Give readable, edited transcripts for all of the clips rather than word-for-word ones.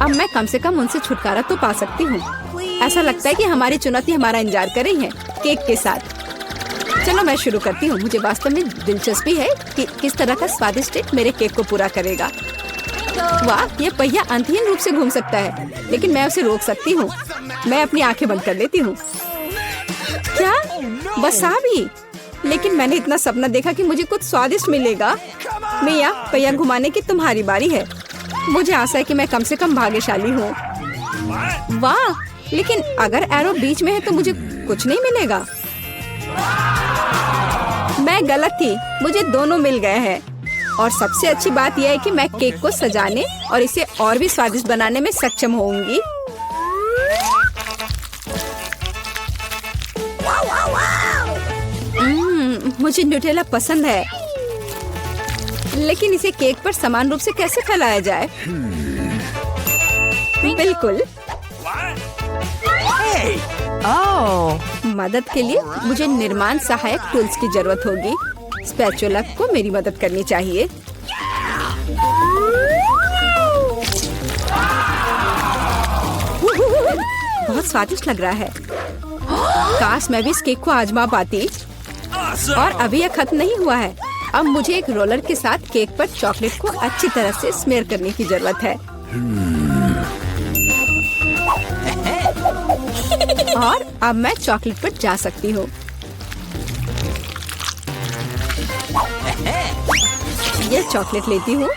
अब मैं कम से कम उनसे छुटकारा तो पा सकती हूँ। ऐसा लगता है कि हमारी चुनौती हमारा इंतजार कर रही है केक के साथ। चलो मैं शुरू करती हूँ। मुझे वास्तव में दिलचस्पी है कि किस तरह का स्वादिष्ट केक मेरे केक को पूरा करेगा। वाह, ये पहिया अंतहीन रूप से घूम सकता है, लेकिन मैं उसे रोक सकती हूँ। मैं अपनी आंखें बंद कर लेती हूँ। क्या वसाबी? लेकिन मैंने इतना सपना देखा कि मुझे कुछ स्वादिष्ट मिलेगा। मिया, पहिया घुमाने की तुम्हारी बारी है। मुझे आशा है कि मैं कम से कम भाग्यशाली हूँ। वाह, लेकिन अगर एरो बीच में है तो मुझे कुछ नहीं मिलेगा। मैं गलत थी, मुझे दोनों मिल गए हैं। और सबसे अच्छी बात यह है कि मैं केक को सजाने और इसे और भी स्वादिष्ट बनाने में सक्षम होंगी। मुझे न्यूटेला पसंद है, लेकिन इसे केक पर समान रूप से कैसे फैलाया जाए? बिल्कुल। मदद के लिए मुझे निर्माण सहायक टूल्स की जरूरत होगी। स्पैचुला को मेरी मदद करनी चाहिए। बहुत स्वादिष्ट लग रहा है। काश मैं भी इस केक को आजमा पाती। और अभी यह खत्म नहीं हुआ है। अब मुझे एक रोलर के साथ केक पर चॉकलेट को अच्छी तरह से स्मेयर करने की जरूरत है। और अब मैं चॉकलेट पर जा सकती हूँ। यह चॉकलेट लेती हूँ।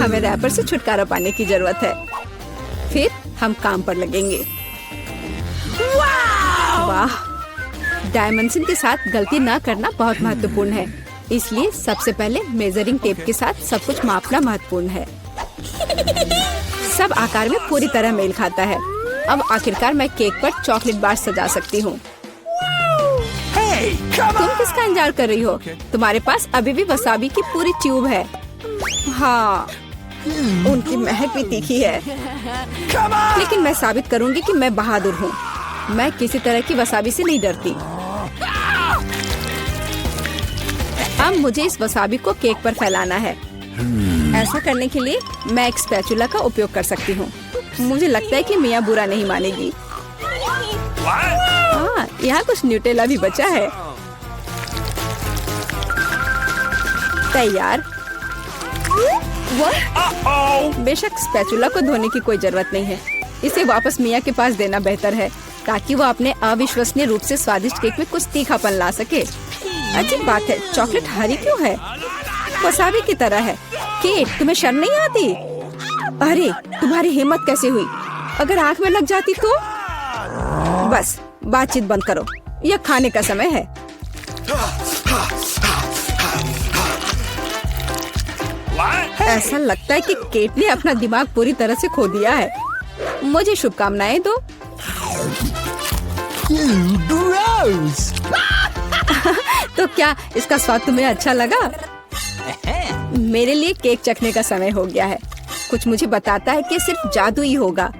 हमें रैपर से छुटकारा पाने की जरूरत है। फिर हम काम पर लगेंगे। वाह, डायमेंशन के साथ गलती न करना बहुत महत्वपूर्ण है। इसलिए सबसे पहले मेजरिंग टेप के साथ सब कुछ मापना महत्वपूर्ण है। सब आकार में पूरी तरह मेल खाता है। अब आखिरकार मैं केक पर चॉकलेट बार सजा सकती हूँ। तुम किसका इंतजार कर रही हो? तुम्हारे पास अभी भी वसाबी की पूरी ट्यूब है। हाँ, उनकी महक भी तीखी है। लेकिन मैं साबित करूंगी कि मैं बहादुर हूँ। मैं किसी तरह की वसाबी से नहीं डरती। अब मुझे इस वसाबी को केक पर फैलाना है। ऐसा करने के लिए मैं एक स्पैचुला का उपयोग कर सकती हूँ। मुझे लगता है कि मिया बुरा नहीं मानेगी। हाँ, यहाँ कुछ न्यूटेला भी बचा है। तैयार। बेशक स्पैचुला को धोने की कोई जरूरत नहीं है। इसे वापस मिया के पास देना बेहतर है, ताकि वो अपने अविश्वसनीय रूप से स्वादिष्ट केक में कुछ तीखापन ला सके। अजीब बात है, चॉकलेट हरी क्यों है? वसाबी की तरह है। केट, तुम्हें शर्म नहीं आती? अरे, तुम्हारी हिम्मत कैसे हुई? अगर आंख में लग जाती तो? बस, बातचीत बंद करो। यह खाने का समय है। ऐसा लगता है कि केट ने अपना दिमाग पूरी तरह से खो दिया है। मुझे शुभकामनाएं दो। तो क्या इसका स्वाद तुम्हें अच्छा लगा? मेरे लिए केक चखने का समय हो गया है। कुछ मुझे बताता है कि सिर्फ जादू ही होगा।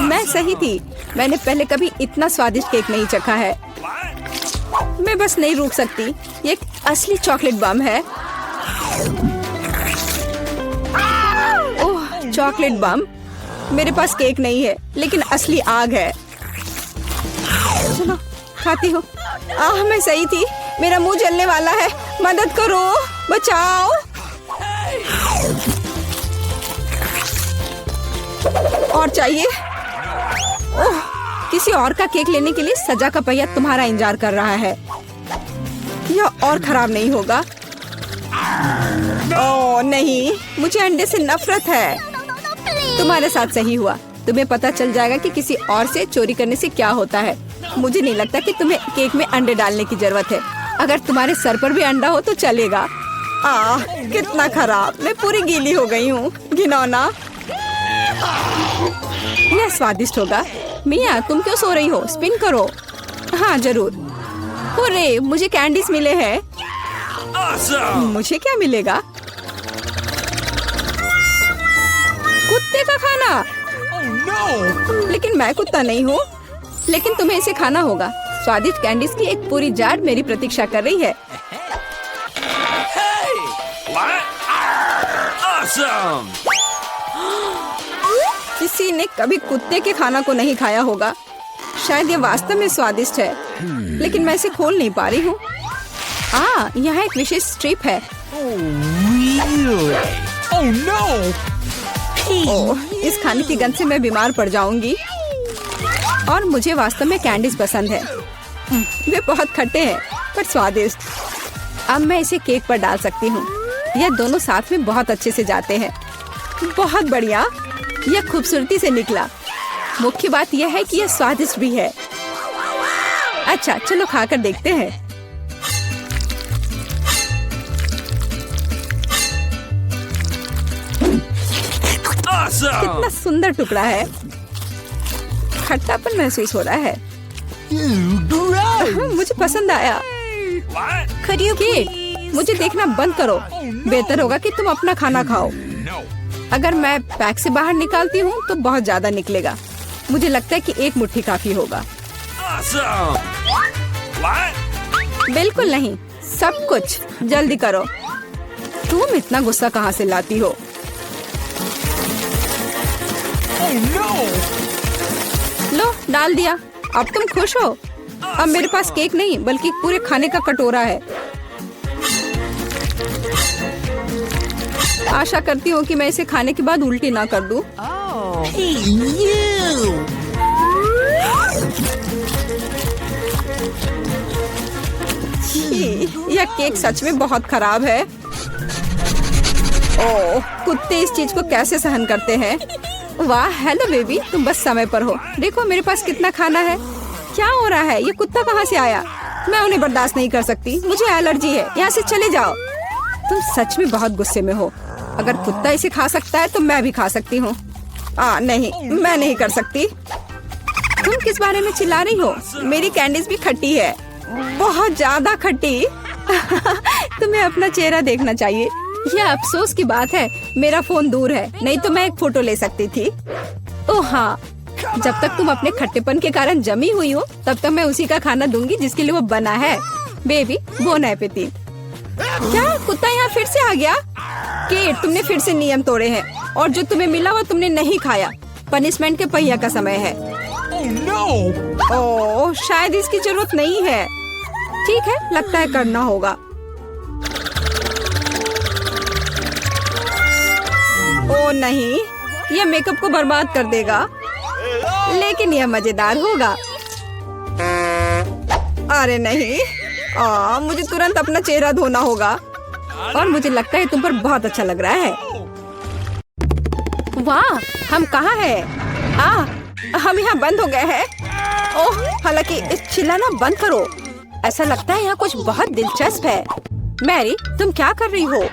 मैं सही थी। मैंने पहले कभी इतना स्वादिष्ट केक नहीं चखा है। मैं बस नहीं रुक सकती। ये एक असली चॉकलेट बम है। ओह, चॉकलेट बम। मेरे पास केक नहीं है, लेकिन असली आग है। चलो, खाती हूँ। मैं सही थी। मेरा मुंह जलने वाला है। मदद करो, बचाओ। और चाहिए? ओह, किसी और का केक लेने के लिए सजा का पहिया तुम्हारा इंतजार कर रहा है। यह और खराब नहीं होगा। ओह नहीं, मुझे अंडे से नफरत है। तुम्हारे साथ सही हुआ। तुम्हें पता चल जाएगा कि किसी और से चोरी करने से क्या होता है। मुझे नहीं लगता कि तुम्हें केक में अंडे डालने की जरूरत है। अगर तुम्हारे सर पर भी अंडा हो तो चलेगा। कितना खराब। मैं पूरी गीली हो गई हूँ। घिनौना। यह स्वादिष्ट होगा। मिया, तुम क्यों सो रही हो? स्पिन करो। हाँ जरूर। हुर्रे, मुझे कैंडीज मिले हैं। मुझे क्या मिलेगा? कुत्ते का खाना। लेकिन मैं कुत्ता नहीं हूँ। लेकिन तुम्हें इसे खाना होगा। स्वादिष्ट कैंडीज की एक पूरी जार मेरी प्रतीक्षा कर रही है। Awesome! किसी ने कभी कुत्ते के खाना को नहीं खाया होगा। शायद ये वास्तव में स्वादिष्ट है, लेकिन मैं इसे खोल नहीं पा रही हूँ। यहाँ एक विशेष स्ट्रिप है। Really? Oh no! ओह, इस खाने की गंध से मैं बीमार पड़ जाऊंगी। और मुझे वास्तव में कैंडीज पसंद है। वे बहुत खट्टे हैं पर स्वादिष्ट। अब मैं इसे केक पर डाल सकती हूँ। यह दोनों साथ में बहुत अच्छे से जाते हैं। बहुत बढ़िया, यह खूबसूरती से निकला। मुख्य बात यह है कि यह स्वादिष्ट भी है। अच्छा, चलो खाकर देखते हैं। Awesome! कितना सुंदर टुकड़ा है। खट्टापन महसूस हो रहा है। मुझे पसंद आया। What? केक, मुझे देखना बंद करो। बेहतर होगा कि तुम अपना खाना खाओ। No. अगर मैं पैक से बाहर निकालती हूँ तो बहुत ज्यादा निकलेगा। मुझे लगता है कि एक मुट्ठी काफी होगा। Awesome! What? बिल्कुल नहीं, सब कुछ जल्दी करो। तुम इतना गुस्सा कहाँ से लाती हो? Oh no! लो, डाल दिया। अब तुम खुश हो? अब मेरे पास केक नहीं बल्कि पूरे खाने का कटोरा है। आशा करती हूँ कि मैं इसे खाने के बाद उल्टी ना कर दूं। Hey, you! यह केक सच में बहुत खराब है। ओह, कुत्ते इस चीज को कैसे सहन करते हैं? वाह, हेलो बेबी, तुम बस समय पर हो। देखो मेरे पास कितना खाना है। क्या हो रहा है? ये कुत्ता कहाँ से आया? मैं उन्हें बर्दाश्त नहीं कर सकती। मुझे एलर्जी है। यहाँ से चले जाओ। तुम सच में बहुत गुस्से में हो। अगर कुत्ता इसे खा सकता है तो मैं भी खा सकती हूँ। नहीं, मैं नहीं कर सकती। तुम किस बारे में चिल्ला रही हो? मेरी कैंडीज भी खट्टी है, बहुत ज्यादा खट्टी। तुम्हें अपना चेहरा देखना चाहिए। यह अफसोस की बात है, मेरा फोन दूर है, नहीं तो मैं एक फोटो ले सकती थी। ओह हाँ, जब तक तुम अपने खट्टेपन के कारण जमी हुई हो तब तक मैं उसी का खाना दूंगी जिसके लिए वो बना है। Baby, bone appétit. क्या कुत्ता यहाँ फिर से आ गया? केट, तुमने फिर से नियम तोड़े हैं और जो तुम्हें मिला वो तुमने नहीं खाया। पनिशमेंट के पहिया का समय है। Oh no! ओह, शायद इसकी जरूरत नहीं है। ठीक है, लगता है करना होगा। ओह नहीं, यह मेकअप को बर्बाद कर देगा, लेकिन यह मजेदार होगा। अरे नहीं, मुझे तुरंत अपना चेहरा धोना होगा। और मुझे लगता है तुम पर बहुत अच्छा लग रहा है। वाह, हम कहाँ हैं? हम यहाँ बंद हो गए हैं। ओह, हालांकि चिल्लाना बंद करो। ऐसा लगता है यहाँ कुछ बहुत दिलचस्प है। मैरी, तुम क्या कर रही हो?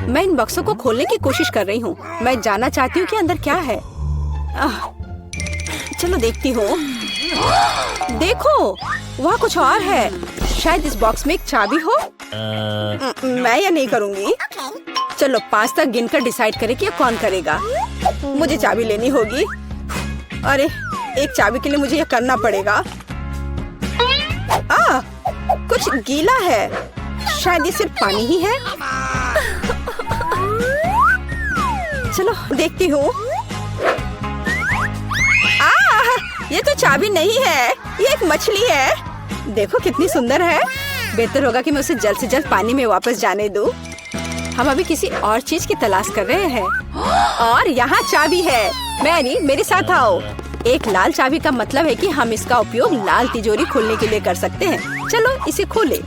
मैं इन बक्सों को खोलने की कोशिश कर रही हूँ। मैं जानना चाहती हूँ कि अंदर क्या है। चलो देखती हूँ। देखो, वहाँ कुछ और है। शायद इस बॉक्स में एक चाबी हो। मैं यह नहीं करूँगी। चलो 5 तक गिनकर डिसाइड करें कि कौन करेगा। मुझे चाबी लेनी होगी। अरे, एक चाबी के लिए मुझे यह करना पड़ेगा। कुछ गीला है। शायद ये सिर्फ पानी ही है। चलो देखती हूँ। ये तो चाबी नहीं है, ये एक मछली है। देखो कितनी सुंदर है। बेहतर होगा कि मैं उसे जल्द से जल्द पानी में वापस जाने दूं। हम अभी किसी और चीज की तलाश कर रहे हैं। और यहाँ चाबी है। मैरी, मेरे साथ आओ। एक लाल चाबी का मतलब है कि हम इसका उपयोग लाल तिजोरी खोलने के लिए कर सकते हैं। चलो इसे खोलें।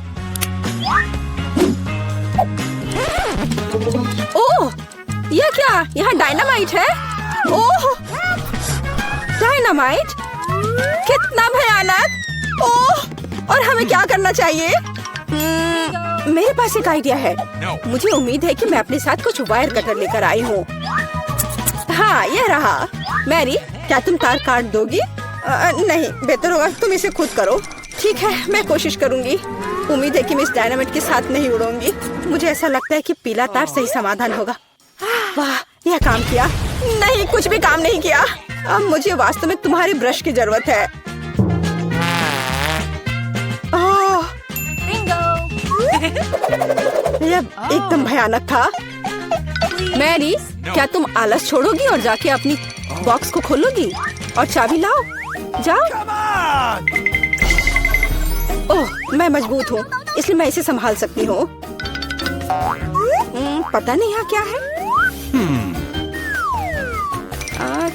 ओह, यह क्या? यहाँ डायनामाइट है। ओह, डायनामाइट, कितना भयानक। ओह, और हमें क्या करना चाहिए? मेरे पास एक आइडिया है। मुझे उम्मीद है कि मैं अपने साथ कुछ वायर कटर लेकर आई हूँ। हाँ, यह रहा। मैरी, क्या तुम तार काट दोगी? नहीं, बेहतर होगा तुम इसे खुद करो। ठीक है, मैं कोशिश करूंगी। उम्मीद है कि मैं इस डायनामाइट के साथ नहीं उड़ूंगी। मुझे ऐसा लगता है कि पीला तार सही समाधान होगा। वाह, यह काम किया। नहीं, कुछ भी काम नहीं किया। अब मुझे वास्तव में तुम्हारी ब्रश की जरूरत है। यह एकदम भयानक था। मैरी, क्या तुम आलस छोड़ोगी और जाके अपनी बॉक्स को खोलोगी और चाबी लाओ? जाओ। Come on! ओह, मैं मजबूत हूँ, इसलिए मैं इसे संभाल सकती हूँ। पता नहीं यहाँ क्या है।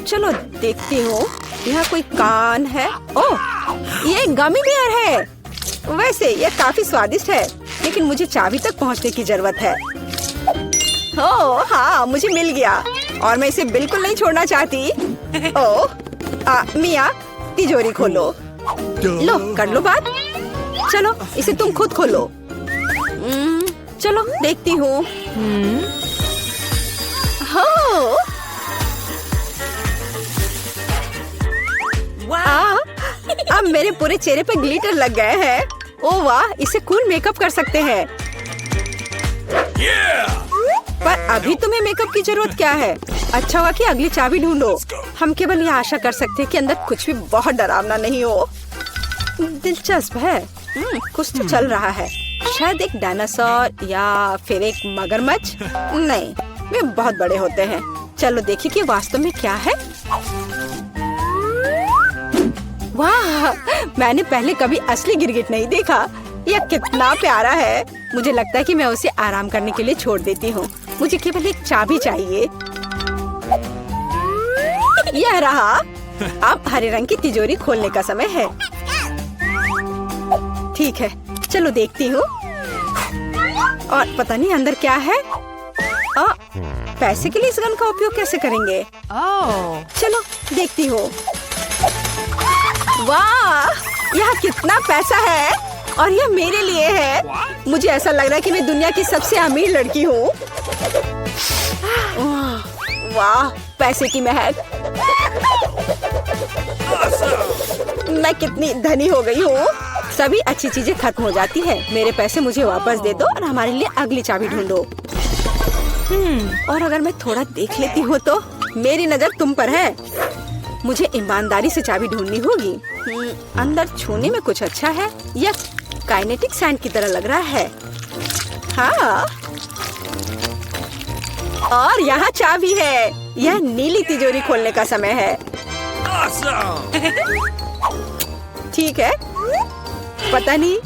चलो देखती हूँ। यहाँ कोई कान है। ओह, ये गमी बेयर है। वैसे ये काफी स्वादिष्ट है, लेकिन मुझे चाबी तक पहुँचने की जरूरत है। ओह हाँ, मुझे मिल गया और मैं इसे बिल्कुल नहीं छोड़ना चाहती। ओह, मिया, तिजोरी खोलो। लो, कर लो बात। चलो, इसे तुम खुद खोलो। चलो देखती हूँ। अब मेरे पूरे चेहरे पे ग्लिटर लग गए हैं। ओह वाह, इसे कूल मेकअप कर सकते हैं। पर अभी तुम्हें मेकअप की जरूरत क्या है? अच्छा हुआ कि अगली चाबी ढूंढो। हम केवल ये आशा कर सकते हैं कि अंदर कुछ भी बहुत डरावना नहीं हो। दिलचस्प है। कुछ तो चल रहा है। शायद एक डायनासोर या फिर एक मगरमच्छ। नहीं, वे बहुत बड़े होते हैं। चलो देखिए कि वास्तव में क्या है। वाह, मैंने पहले कभी असली गिरगिट नहीं देखा। यह कितना प्यारा है। मुझे लगता है कि मैं उसे आराम करने के लिए छोड़ देती हूँ। मुझे केवल एक चाबी चाहिए। यह रहा। अब हरे रंग की तिजोरी खोलने का समय है। ठीक है, चलो देखती हूँ। और पता नहीं अंदर क्या है। पैसे के लिए इस गन का उपयोग कैसे करेंगे? चलो देखती हूँ। वाह, यहाँ कितना पैसा है और यह मेरे लिए है। मुझे ऐसा लग रहा है कि मैं दुनिया की सबसे अमीर लड़की हूँ। वाह, पैसे की महक। मैं कितनी धनी हो गई हूँ। सभी अच्छी चीजें खत्म हो जाती है। मेरे पैसे मुझे वापस दे दो और हमारे लिए अगली चाबी ढूंढो। और अगर मैं थोड़ा देख लेती हूँ तो मेरी नजर तुम पर है। मुझे ईमानदारी से चाबी ढूंढनी होगी। अंदर छूने में कुछ अच्छा है। यह काइनेटिक सैंड की तरह लग रहा है। हाँ, और यहाँ चाबी है। यह नीली तिजोरी खोलने का समय है। ठीक है, पता नहीं,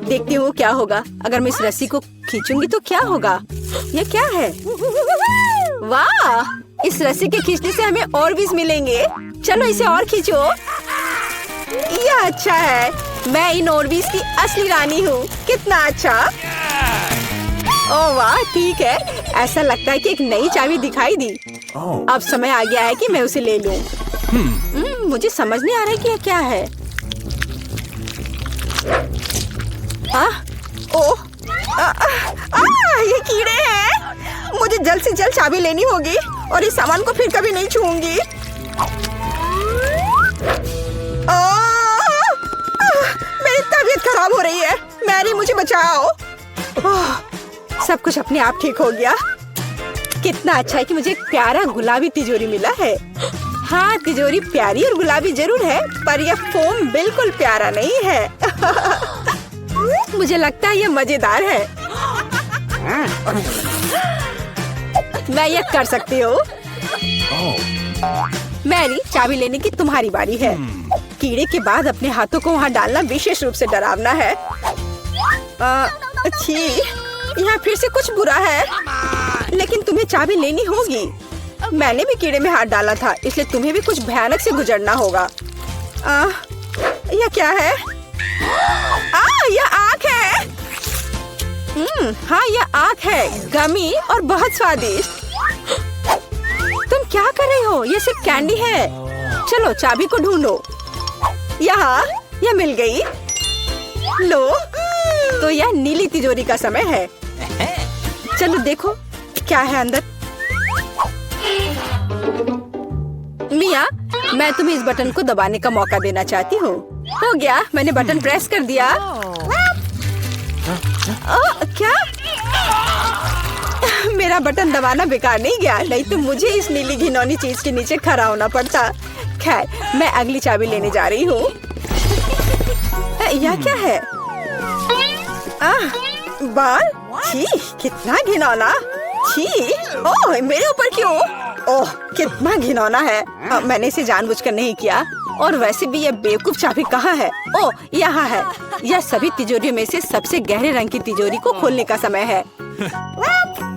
देखती हूँ क्या होगा। अगर मैं इस रस्सी को खींचूंगी तो क्या होगा? ये क्या है? वाह, इस रस्सी के खींचने से हमें और भी मिलेंगे। चलो इसे और खींचो। यह अच्छा है। मैं इन ऑर्बिस की असली रानी हूँ। कितना अच्छा। ओह वाह, ठीक है। ऐसा लगता है कि एक नई चाबी दिखाई दी। अब समय आ गया है कि मैं उसे ले लूं। मुझे समझ नहीं आ रहा है कि यह क्या है। ओह, ये कीड़े हैं। मुझे जल्द से जल्द चाबी लेनी होगी और इस सामान को फिर कभी नहीं छूऊंगी। मेरी तबीयत खराब हो रही है। मैरी, मुझे बचाओ। सब कुछ अपने आप ठीक हो गया। कितना अच्छा है कि मुझे एक प्यारा गुलाबी तिजोरी मिला है। हाँ, तिजोरी प्यारी और गुलाबी जरूर है, पर यह फोम बिल्कुल प्यारा नहीं है। मुझे लगता है यह मजेदार है। मैं यह कर सकती हूँ। मैरी, चाबी लेने की तुम्हारी बारी है। कीड़े के बाद अपने हाथों को वहाँ डालना विशेष रूप से डरावना है। अच्छी, यहाँ फिर से कुछ बुरा है। लेकिन तुम्हें चाबी लेनी होगी। मैंने भी कीड़े में हाथ डाला था, इसलिए तुम्हें भी कुछ भयानक से गुजरना होगा। यह क्या है? यह आँख है। हाँ, यह आँख है, गमी और बहुत स्वादिष्ट। तुम क्या कर रही हो? यह सिर्फ कैंडी है। चलो चाबी को ढूंढो। यहाँ, यह मिल गई। लो, तो यह नीली तिजोरी का समय है। चलो देखो क्या है अंदर। मिया, मैं तुम्हें इस बटन को दबाने का मौका देना चाहती हूँ। हो गया, मैंने बटन प्रेस कर दिया। क्या? मेरा बटन दबाना बेकार नहीं गया, नहीं तो मुझे इस नीली घिनौनी चीज के नीचे खड़ा होना पड़ता। खैर, मैं अगली चाबी लेने जा रही हूँ। यह क्या है? बाल? छी, कितना घिनौना। छी, ओह मेरे ऊपर क्यों? ओह कितना घिनौना है। मैंने इसे जानबूझकर नहीं किया। और वैसे भी यह बेवकूफ चाबी कहाँ है? ओह यहाँ है। यह सभी तिजोरियों में से सबसे गहरे रंग की तिजोरी को खोलने का समय है।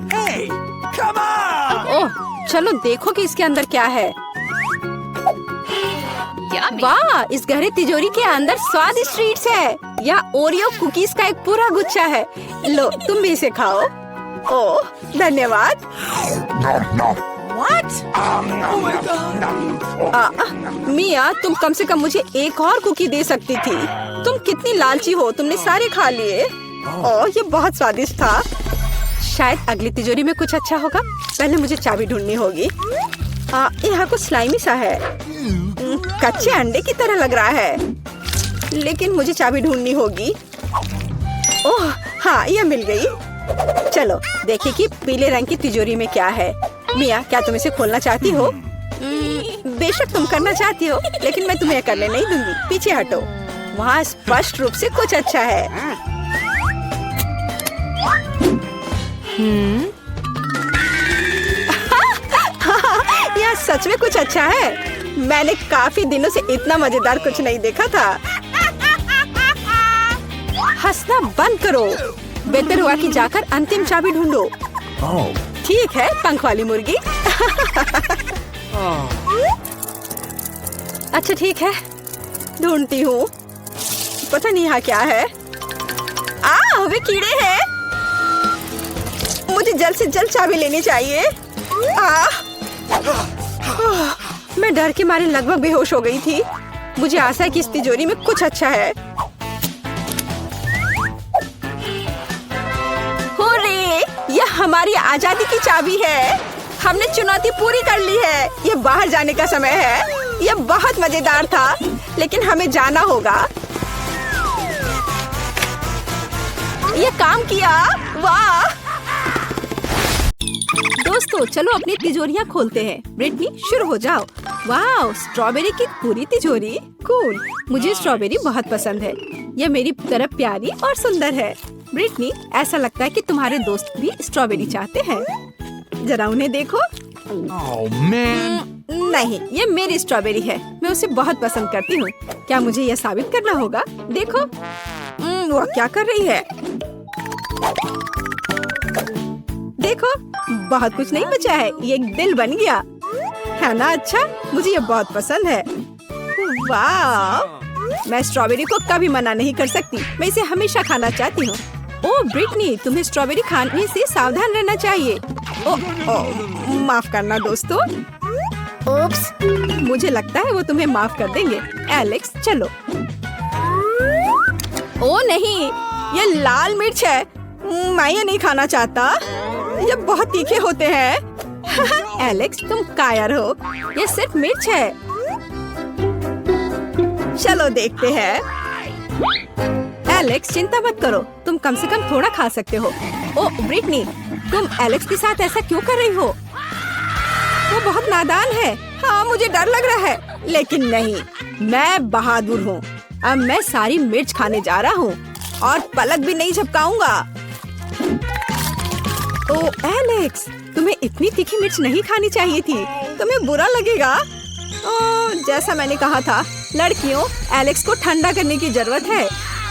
Hey, come on! ओह चलो देखो कि इसके अंदर क्या है। वाह, इस गहरे तिजोरी के अंदर स्वादिष्ट ट्रीट्स है। यह ओरियो कुकीज का एक पूरा गुच्छा है। लो तुम भी इसे खाओ। ओह धन्यवाद। What? Oh my God! मिया, तुम कम से कम मुझे एक और कुकी दे सकती थी। तुम कितनी लालची हो, तुमने सारे खा लिए। ओह ये बहुत स्वादिष्ट था। शायद अगली तिजोरी में कुछ अच्छा होगा। पहले मुझे चाबी ढूंढनी होगी। यहाँ कुछ स्लाइमी सा है। कच्चे अंडे की तरह लग रहा है, लेकिन मुझे चाबी ढूंढनी होगी। ओह हाँ, यह मिल गई। चलो देखिए कि पीले रंग की तिजोरी में क्या है। मिया, क्या तुम इसे खोलना चाहती हो? बेशक तुम करना चाहती हो, लेकिन मैं तुम्हें करने नहीं दूंगी। पीछे हटो। वहाँ स्पष्ट रूप से कुछ अच्छा है। यह सच में कुछ अच्छा है। मैंने काफी दिनों से इतना मजेदार कुछ नहीं देखा था। हंसना बंद करो। बेहतर हुआ कि जाकर अंतिम चाबी ढूंढो। Oh. ठीक है पंख वाली मुर्गी। अच्छा ठीक है, ढूंढती हूँ। पता नहीं यहाँ क्या है। वे कीड़े हैं। मुझे जल्द से जल्द चाबी लेनी चाहिए। मैं डर के मारे लगभग बेहोश हो गई थी। मुझे आशा है कि इस तिजोरी में कुछ अच्छा है। हुर्रे! यह हमारी आजादी की चाबी है। हमने चुनौती पूरी कर ली है। यह बाहर जाने का समय है। यह बहुत मजेदार था, लेकिन हमें जाना होगा। यह काम किया। वाह! दोस्तों चलो अपनी तिजोरियाँ खोलते हैं। ब्रिटनी शुरू हो जाओ। वाह, स्ट्रॉबेरी की पूरी तिजोरी। कूल। मुझे स्ट्रॉबेरी बहुत पसंद है। यह मेरी तरह प्यारी और सुंदर है। ब्रिटनी, ऐसा लगता है कि तुम्हारे दोस्त भी स्ट्रॉबेरी चाहते हैं। जरा उन्हें देखो। Oh man! नहीं, ये मेरी स्ट्रॉबेरी है। मैं उसे बहुत पसंद करती हूँ। क्या मुझे यह साबित करना होगा? देखो वह क्या कर रही है। देखो बहुत कुछ नहीं बचा है। ये एक दिल बन गया है ना। अच्छा, मुझे ये बहुत पसंद है। वाह, मैं स्ट्रॉबेरी को कभी मना नहीं कर सकती। मैं इसे हमेशा खाना चाहती हूँ। ओह ब्रिटनी, तुम्हें स्ट्रॉबेरी खाने से सावधान रहना चाहिए। ओह माफ करना दोस्तों। ओप्स, मुझे लगता है वो तुम्हें माफ कर देंगे। एलेक्स चलो। ओह नहीं, ये लाल मिर्च है। मैं ये नहीं खाना चाहता। ये बहुत तीखे होते हैं। एलेक्स तुम कायर हो। ये सिर्फ मिर्च है। चलो देखते हैं। एलेक्स चिंता मत करो, तुम कम से कम थोड़ा खा सकते हो। ओह ब्रिटनी, तुम एलेक्स के साथ ऐसा क्यों कर रही हो? वो बहुत नादान है। हाँ मुझे डर लग रहा है, लेकिन नहीं, मैं बहादुर हूँ। अब मैं सारी मिर्च खाने जा रहा हूँ और पलक भी नहीं झपकाऊंगा। ओह एलेक्स, तुम्हें इतनी तीखी मिर्च नहीं खानी चाहिए थी। तुम्हें बुरा लगेगा। ओह जैसा मैंने कहा था, लड़कियों एलेक्स को ठंडा करने की जरूरत है।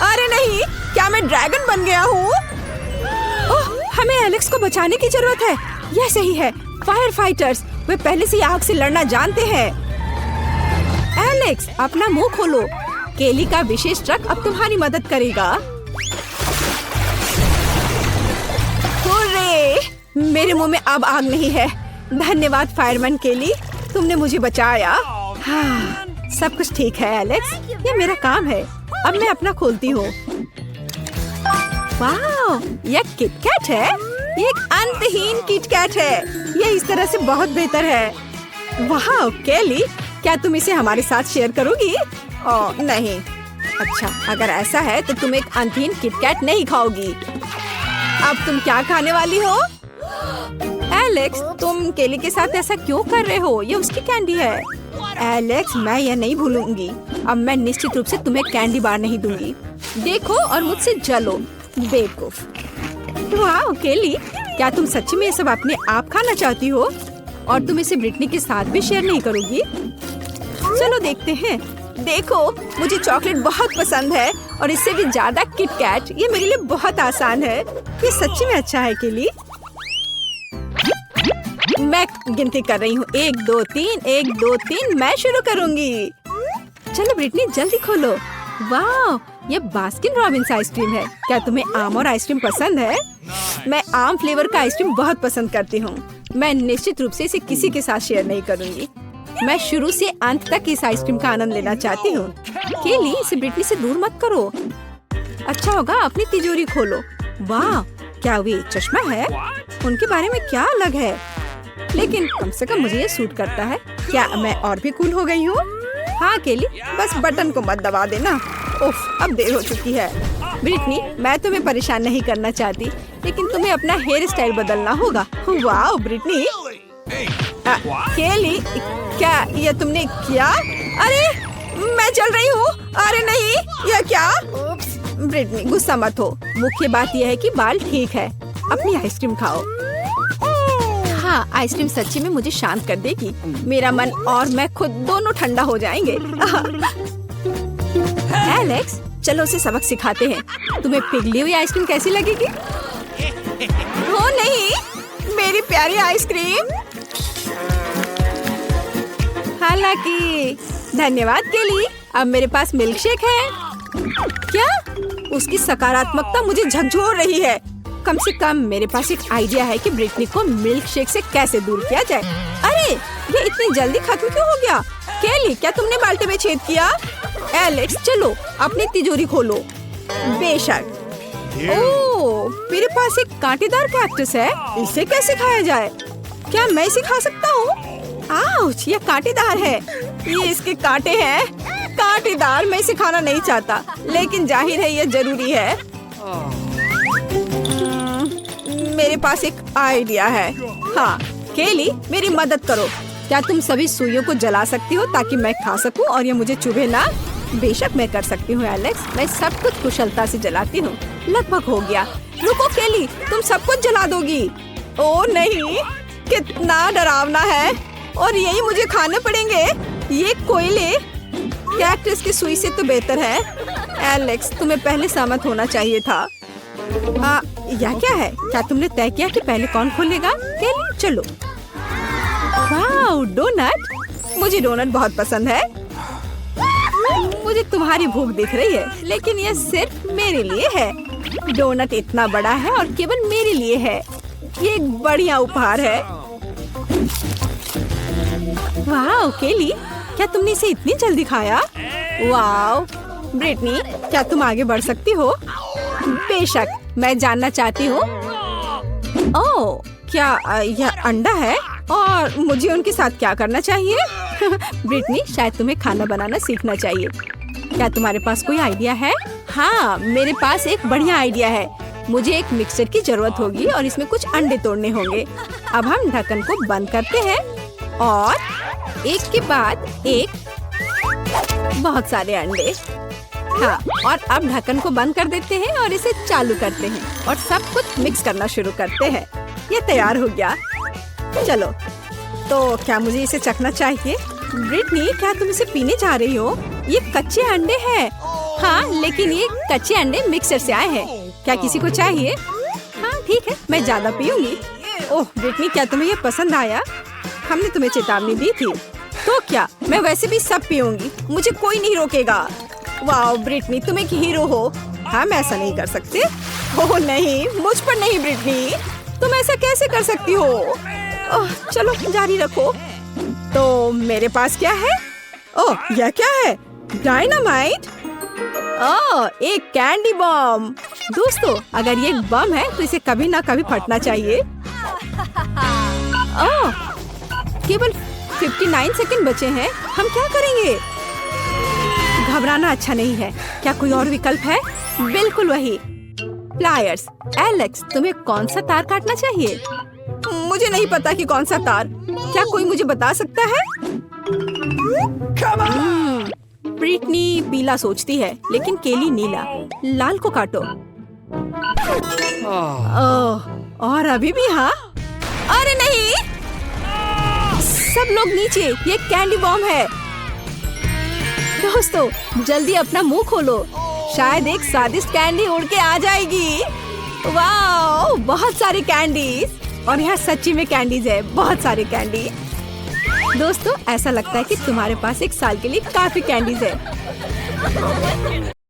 अरे नहीं, क्या मैं ड्रैगन बन गया हूँ? ओह हमें एलेक्स को बचाने की जरूरत है। यह सही है। फायर फाइटर्स, वे पहले से आग से लड़ना जानते हैं। एलेक्स अपना मुंह खोलो। केली का विशेष ट्रक अब तुम्हारी मदद करेगा। हुर्रे! मेरे मुंह में अब आग नहीं है। धन्यवाद फायरमैन केली, तुमने मुझे बचाया। हाँ, सब कुछ ठीक है एलेक्स, ये मेरा काम है। अब मैं अपना खोलती हूँ। वाह, यह किटकैट है। ये एक अंतहीन किटकैट है। यह इस तरह से बहुत बेहतर है। वाह केली, क्या तुम इसे हमारे साथ शेयर करोगी? ओह नहीं। अच्छा, अगर ऐसा है तो तुम एक अंतहीन किटकैट नहीं खाओगी। अब तुम क्या खाने वाली हो? एलेक्स, तुम केली के साथ ऐसा क्यों कर रहे हो? ये उसकी कैंडी है। एलेक्स, मैं यह नहीं भूलूंगी। अब मैं निश्चित रूप से तुम्हें कैंडी बार नहीं दूंगी। देखो और मुझसे जलो, बेवकूफ। वाह केली, क्या तुम सच्ची में ये सब अपने आप खाना चाहती हो और तुम इसे ब्रिटनी के साथ भी शेयर नहीं करोगी? चलो देखते हैं। देखो, मुझे चॉकलेट बहुत पसंद है और इससे भी ज्यादा किट कैट। ये मेरे लिए बहुत आसान है। ये सच्ची में अच्छा है केली। मैं गिनती कर रही हूँ, 1 2 3, 1 2 3। मैं शुरू करूँगी। चलो ब्रिटनी जल्दी खोलो। वाह, ये बास्किन रॉबिन्स आइसक्रीम है। क्या तुम्हें आम और आइसक्रीम पसंद है? मैं आम फ्लेवर का आइसक्रीम बहुत पसंद करती हूँ। मैं निश्चित रूप से इसे किसी के साथ शेयर नहीं करूँगी। मैं शुरू से अंत तक इस आइसक्रीम का आनंद लेना चाहती हूँ। केली, इसे ब्रिटनी से दूर मत करो। अच्छा होगा अपनी तिजोरी खोलो। वाह, क्या वे चश्मा है? उनके बारे में क्या अलग है? लेकिन कम से कम मुझे ये सूट करता है। क्या मैं और भी कूल हो गई हूँ? हाँ केली, बस बटन को मत दबा देना। उफ, अब देर हो चुकी है। ब्रिटनी, मैं तुम्हें परेशान नहीं करना चाहती, लेकिन तुम्हें अपना हेयर स्टाइल बदलना होगा। वाह ब्रिटनी। केली, क्या ये तुमने किया? अरे मैं चल रही हूँ। अरे नहीं, यह क्या? ब्रिटनी गुस्सा मत हो। मुख्य बात यह है कि बाल ठीक है। अपनी आइसक्रीम खाओ। हाँ, आइसक्रीम सच्ची में मुझे शांत कर देगी। मेरा मन और मैं खुद दोनों ठंडा हो जाएंगे। एलेक्स, चलो उसे सबक सिखाते हैं। तुम्हें पिघली हुई आइसक्रीम कैसी लगेगी? हो नहीं, मेरी प्यारी आइसक्रीम। हालांकि धन्यवाद केली, अब मेरे पास मिल्क शेक है। क्या? उसकी सकारात्मकता मुझे झकझोर रही है। कम से कम मेरे पास एक आइडिया है कि ब्रिटनी को मिल्क शेक से कैसे दूर किया जाए। अरे, ये इतनी जल्दी खत्म क्यों हो गया? केली, क्या तुमने बाल्टी में छेद किया? एलेक्स, चलो अपनी तिजोरी खोलो। बेशक। ओह, मेरे पास एक कांटेदार कैक्टस है। इसे कैसे खाया जाए? क्या मैं इसे खा सकता हूँ? आउच, ये कांटेदार है। ये इसके कांटे हैं। कांटेदार। मैं इसे खाना नहीं चाहता, लेकिन जाहिर है ये जरूरी है। मेरे पास एक आइडिया है। हाँ केली, मेरी मदद करो। क्या तुम सभी सुइयों को जला सकती हो ताकि मैं खा सकूं और ये मुझे चुभे ना? बेशक मैं कर सकती हूँ एलेक्स। मैं सब कुछ कुशलता से जलाती हूँ। लगभग हो गया। रुको केली, तुम सब कुछ जला दोगी? ओह नहीं, कितना डरावना है। और यही मुझे खाने पड़ेंगे। ये कोयले कैक्टस की सुई से तो बेहतर है। एलेक्स, तुम्हें पहले सहमत होना चाहिए था। यह क्या है? क्या तुमने तय किया कि पहले कौन खोलेगा? केली, चलो। वाह, डोनट। मुझे डोनट बहुत पसंद है। मुझे तुम्हारी भूख दिख रही है, लेकिन यह सिर्फ मेरे लिए है। डोनट इतना बड़ा है और केवल मेरे लिए है। ये एक बढ़िया उपहार है। वाह केली, क्या तुमने इसे इतनी जल्दी खाया? वाह ब्रिटनी, क्या तुम आगे बढ़ सकती हो? बेशक, मैं जानना चाहती हूँ। ओह, क्या यह अंडा है और मुझे उनके साथ क्या करना चाहिए? ब्रिटनी, शायद तुम्हें खाना बनाना सीखना चाहिए। क्या तुम्हारे पास कोई आइडिया है? हाँ, मेरे पास एक बढ़िया आइडिया है। मुझे एक मिक्सचर की जरूरत होगी और इसमें कुछ अंडे तोड़ने होंगे। अब हम ढक्कन को बंद करते हैं और एक के बाद एक बहुत सारे अंडे। हाँ, और अब ढक्कन को बंद कर देते हैं और इसे चालू करते हैं और सब कुछ मिक्स करना शुरू करते हैं। ये तैयार हो गया। चलो, तो क्या मुझे इसे चखना चाहिए? ब्रिटनी, क्या तुम इसे पीने जा रही हो? ये कच्चे अंडे हैं। हाँ, लेकिन ये कच्चे अंडे मिक्सर से आए हैं। क्या किसी को चाहिए? हाँ ठीक है, मैं ज्यादा पीऊंगी। ओह ब्रिटनी, क्या तुम्हें ये पसंद आया? हमने तुम्हें चेतावनी दी थी। तो क्या, मैं वैसे भी सब पीऊंगी। मुझे कोई नहीं रोकेगा। वाह ब्रिटनी, तुम एक हीरो हो। हम ऐसा नहीं कर सकते। ओह नहीं, मुझ पर नहीं ब्रिटनी, तुम ऐसा कैसे कर सकती हो? ओह, चलो जारी रखो। तो मेरे पास क्या है? ओह, यह क्या है? डायनामाइट? ओह, एक कैंडी बम। दोस्तों, अगर ये एक बम है तो इसे कभी ना कभी फटना चाहिए। ओह, केवल 59 सेकंड बचे हैं। हम क्या करेंगे? घबराना अच्छा नहीं है। क्या कोई और विकल्प है? बिल्कुल वही, प्लायर्स। एलेक्स, तुम्हें कौन सा तार काटना चाहिए? मुझे नहीं पता कि कौन सा तार। क्या कोई मुझे बता सकता है? ब्रिटनी पीला सोचती है, लेकिन केली नीला। लाल को काटो। ओह, और अभी भी हाँ। अरे नहीं, सब लोग नीचे, ये कैंडी बॉम्ब है। दोस्तों जल्दी अपना मुंह खोलो, शायद एक स्वादिष्ट कैंडी उड़ के आ जाएगी। वाह, बहुत सारी कैंडीज, और यहाँ सच्ची में कैंडीज है, बहुत सारी कैंडी। दोस्तों ऐसा लगता है कि तुम्हारे पास एक साल के लिए काफी कैंडीज है।